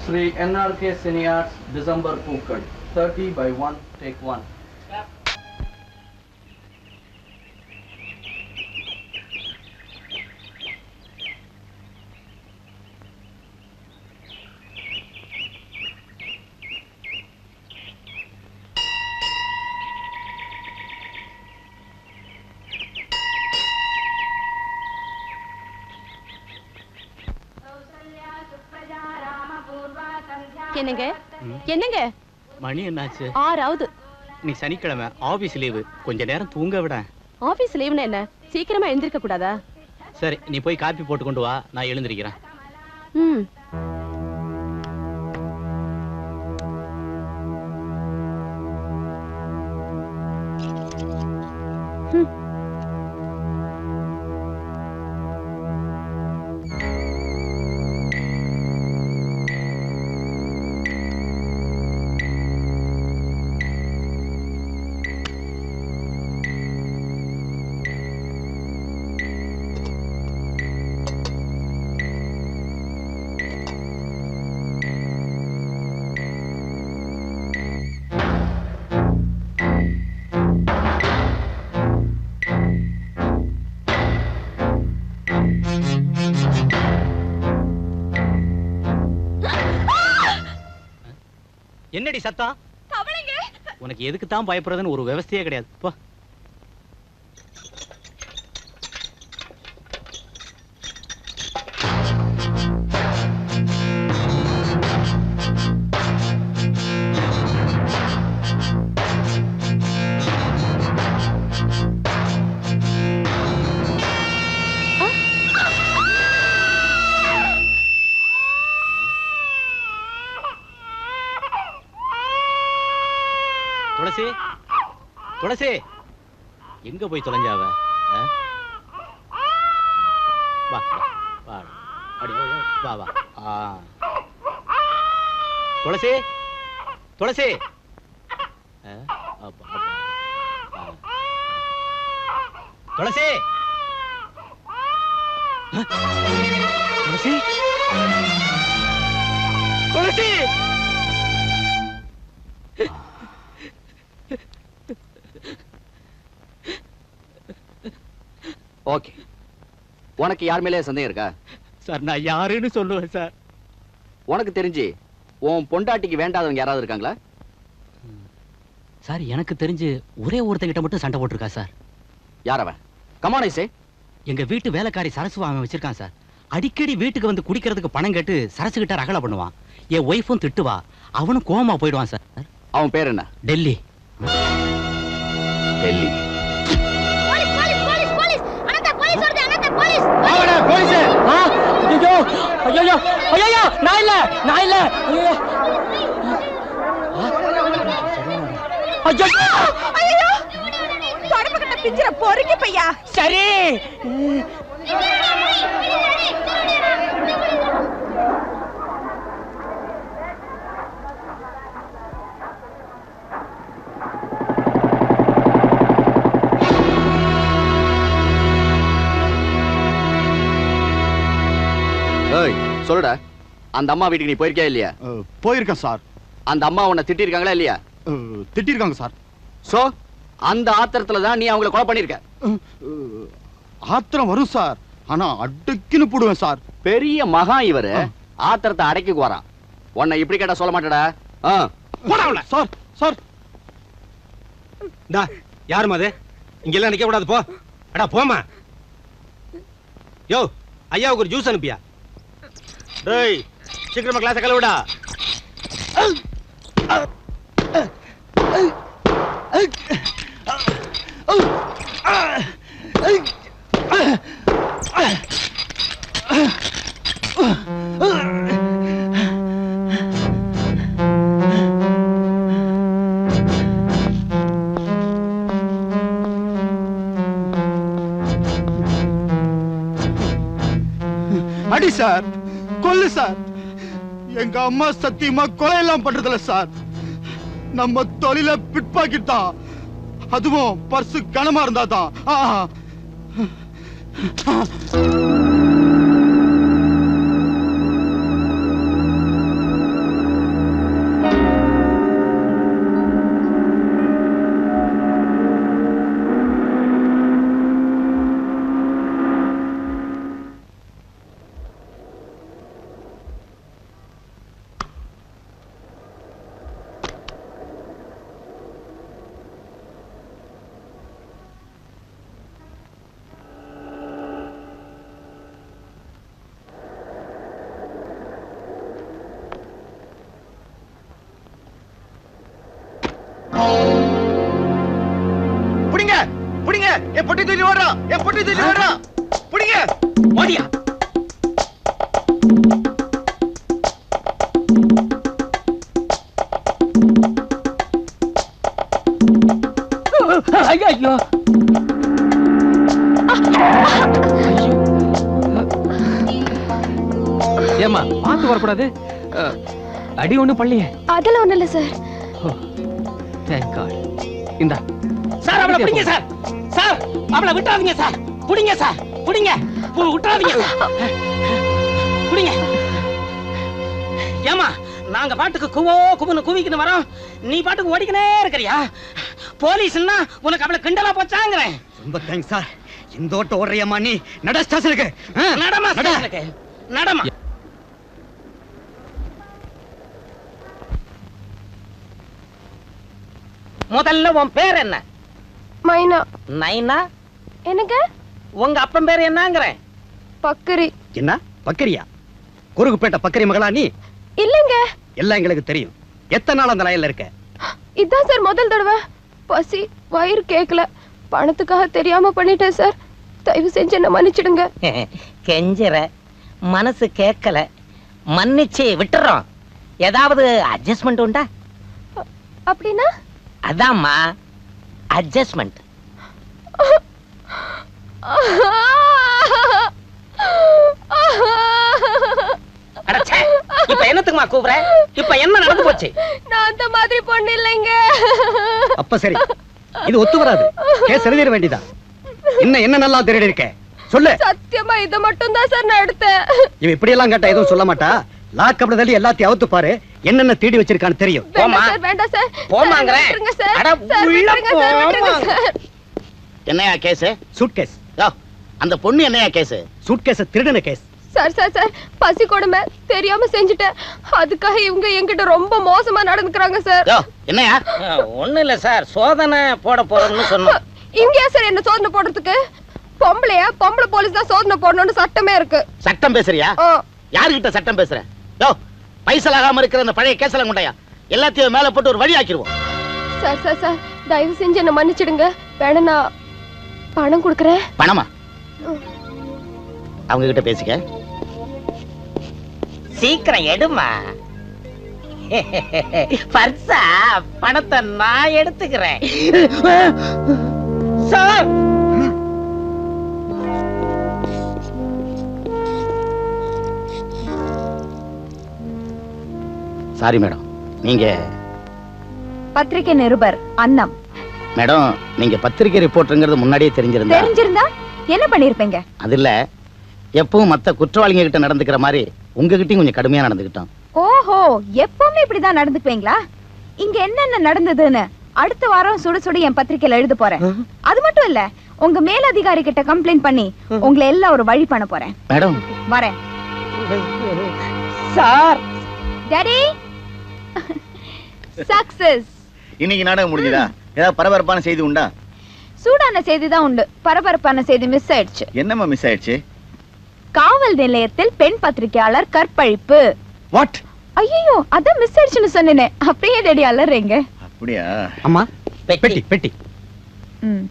Sri NRK Cinearts December Pookad 30 by 1 take 1. என்னங்க என்னங்க மணி என்னாச்சு? 6 ஆகுது. நீ சனிக்கிழமை ஆபீஸ் லீவு, கொஞ்ச நேரம் தூங்க விட. ஆபீஸ் லீவுனா என்ன, சீக்கிரமா எழுந்திருக்க கூடாதா? சரி, நீ போய் காப்பி போட்டு கொண்டு வா, நான் எழுந்திருக்கிறேன். ம். என்னடி சத்தம்? உனக்கு எதுக்கு தான் பயப்படுறதுன்னு ஒரு விவசாயே கிடையாது. போ. துளசி, துளசி, எங்க போய் தொலைஞ்சாவ? வா வா அடி வா வா. துளசி, துளசி, துளசி, துளசி, துளசி. ஓகே, உனக்கு யார் மேலே சந்தேகம் இருக்கா? சார், நான் யாருன்னு சொல்லுவேன் சார். உனக்கு தெரிஞ்சு உன் பொண்டாட்டிக்கு வேண்டாதவங்க யாராவது இருக்காங்களா? சார், எனக்கு தெரிஞ்சு ஒரே ஒருத்தங்கிட்ட மட்டும் சண்டை போட்டிருக்கா சார். யார் அவன்? கமான் ஐ சே. எங்க வீட்டு வேலைக்காரி சரசு அவன் வச்சிருக்கான் சார். அடிக்கடி வீட்டுக்கு வந்து குடிக்கிறதுக்கு பணம் கேட்டு சரசு கிட்ட ரகலை பண்ணுவான். என் ஒய்ஃபும் திட்டுவா, அவனும் கோமா போயிடுவான் சார். அவன் பேர் என்ன? டெல்லி. டெல்லி. சரி. சொல்லுடா, அந்த அம்மா வீட்டுக்கு நீ போயிருக்கியா இல்லையா? போயிருக்கேன் சார். அந்த அம்மா உன்னை திட்டிருக்காங்களா இல்லையா? திட்டிருக்காங்க சார். சோ அந்த ஆத்திரத்துல தான் நீ அவங்களை கொலை பண்ணிருக்க. ஆத்திரம் வரும் சார், ஆனா அடக்கின்னு போடுவேன் சார். பெரிய மகா இவரு ஆத்திரத்தை அடக்கிக்கு வரான். உன்னை இப்படி கேட்டா சொல்ல மாட்டடா. சார் சார், யாருமா அது? இங்கெல்லாம் நிக்க கூடாது, போ. அடா போமா. யோ, ஐயாவுக்கு ஒரு ஜூஸ் அனுப்பியா? டேய், சீக்கிரமா கிளாஸை கழுவுடா. அடி சார், கொல்லு சார். எங்க அம்மா சத்தியமா கொலை எல்லாம் பண்றதில்ல சார். நம்ம தொழில பிட்பாக்கெட் தான், அதுவும் பர்சு கனமா இருந்தாதான். புடிங்க என் பொட்டி தூக்கி ஓடுறா என் பொட்டி தூக்கி ஓடுறா புடிங்க ஓடியா ஐயோ ஏமா பார்த்து வரக்கூடாது அடி ஒண்ணும் பள்ளியே அதெல்லாம் ஒண்ணும் இல்ல சார். தேங்க் காட் இந்தா சார் அவளை பிடிங்க சார் சார் அவளை விட்டாதீங்க சார் பிடிங்க சார் பிடிங்க விட்டாதீங்க பிடிங்க ஏமா நாங்க பாட்டுக்கு குவோ குவுன்னு குவிக்கின்னு வரோம் நீ பாட்டுக்கு ஓடிக்கினே இருக்கிறியா போலீஸ்னா உனக்கு அவளை கிண்டலா போச்சாங்கிறேன் ரொம்ப தேங்க்ஸ் சார் இந்த ஓட்ட ஓடுறியம்மா நீ நட ஸ்டேஷனுக்கு நடமா ஸ்டேஷனுக்கு நடமா முதல்ல உன் பேர் என்ன மைனா. நைனா என்னங்க? உங்க அப்பன் பேர் என்னங்கிறேன் பக்கரி. என்ன பக்கரியா குறுகுப்பேட்டை பக்கரி மகளா நீ இல்லங்க. எல்லாம் எங்களுக்கு தெரியும் எத்தனை நாள் அந்த லைன்ல இருக்க இதான் சார் முதல் தடவை. பசி வயிறு கேட்கல, பணத்துக்காக தெரியாம பண்ணிட்டேன் சார். தயவு செஞ்சு என்ன மன்னிச்சிடுங்க. கெஞ்சற மனசு கேட்கல மன்னிச்சு விட்டுறோம். ஏதாவது அட்ஜஸ்ட்மெண்ட் உண்டா? அப்படின்னா அதாம்மா அட்ஜஸ்ட்மெண்ட். இப்ப என்னத்துக்குமா கூப்பிடுற? இப்ப என்ன நடந்து போச்சு? நான் அந்த மாதிரி பொண்ணு இல்லைங்க. அப்ப சரி இது ஒத்து வராது கேஸ் எழுதிட வேண்டியதா என்ன நல்லா திருடி இருக்க சொல்லு சத்தியமா இத மட்டும் தான் சார் நான் எடுத்தேன். இவ இப்படி எல்லாம் கேட்டா எதுவும் சொல்ல மாட்டா லாக்கப்ல தள்ளி எல்லாத்தையும் அவுத்து பாரு என்னென்ன தேடி வச்சிருக்கான்னு தெரியும் வேண்டாம் சார், வேண்டாம் சார். போமாங்கறேன். விட்டுருங்க சார். அட சார், உள்ள விட்டுருங்க சார், விட்டுருங்க சார். என்னையா கேஸ்? சூட்கேஸ் அந்த பொண்ணு என்னையா கேஸ்? சூட்கேஸ திருடின கேஸ் சார் சார் சார் பசி கொடுமை தெரியாம செஞ்சுட்டேன். அதுக்காக இவங்க என்கிட்ட ரொம்ப மோசமா நடந்துக்கறாங்க சார். என்னையா? ஒண்ணு இல்ல சார், சோதனை போட போறோம்னு சொன்னோம். இங்க சார் என்ன சோதனை போடுறதுக்கு? பொம்பளை போலீஸ் தான் சோதனை போடணும்னு சட்டமே இருக்கு. சட்டம் பேசுறியா? யாருகிட்ட சட்டம் பேசுற? பைசலாகாம இருக்கிற அந்த பழைய கேஸ்லாம் கொண்டாயா எல்லாத்தையும் மேல போட்டு ஒரு வழி ஆக்கிடுவோம். சார் சார் சார் தயவு செஞ்சு என்ன மன்னிச்சிடுங்க. வேணா நான் பணம் கொடுக்கறேன். பணமா? அவங்க கிட்ட பேசிக்க. சீக்கிரம் எடுமா. பர்சா பணத்தை நான் எடுத்துக்கிறேன் சார். சாரி மேடம், நீங்க பத்திரிகை நிருபர் அன்னம். மேடம் நீங்க பத்திரிகை ரிப்போர்ட்டருங்கிறது முன்னாடியே தெரிஞ்சிருந்தா என்ன பண்ணிருப்பீங்க? அது இல்ல, எப்பவும் மத்த குற்றவாளிங்க கிட்ட நடந்துக்கிற மாதிரி உங்ககிட்டயும் கொஞ்சம் கடுமையா நடந்துக்கிட்டோம். ஓஹோ, எப்பவுமே இப்படிதான் நடந்துக்குவீங்களா? இங்க என்னென்ன நடந்ததுன்னு அடுத்த வாரம் சுட சுட என் பத்திரிகையில எழுத போறேன். அது மட்டும் இல்ல, உங்க மேலதிகாரி கிட்ட கம்ப்ளைண்ட் பண்ணி உங்களை எல்லாம் ஒரு வழி பண்ண போறேன். மேடம் வரேன் சார். Daddy success. இன்னைக்கு நாடகம் முடிஞ்சதா? ஏதாவது பரபரப்பான செய்தி உண்டா? சூடான செய்தி தான் உண்டு, பரபரப்பான செய்தி மிஸ் ஆயிடுச்சு. என்னம்மா மிஸ் ஆயிடுச்சு? காவல் நிலையத்தில் பெண் பத்திரிகையாளர் கற்பழிப்பு. வாட்? ஐயோ, அதான் மிஸ் ஆயிடுச்சுன்னு சொன்னேனே, அப்படியே டாடி அலறீங்க. அப்படியா? அம்மா பெட்டி பெட்டி ம்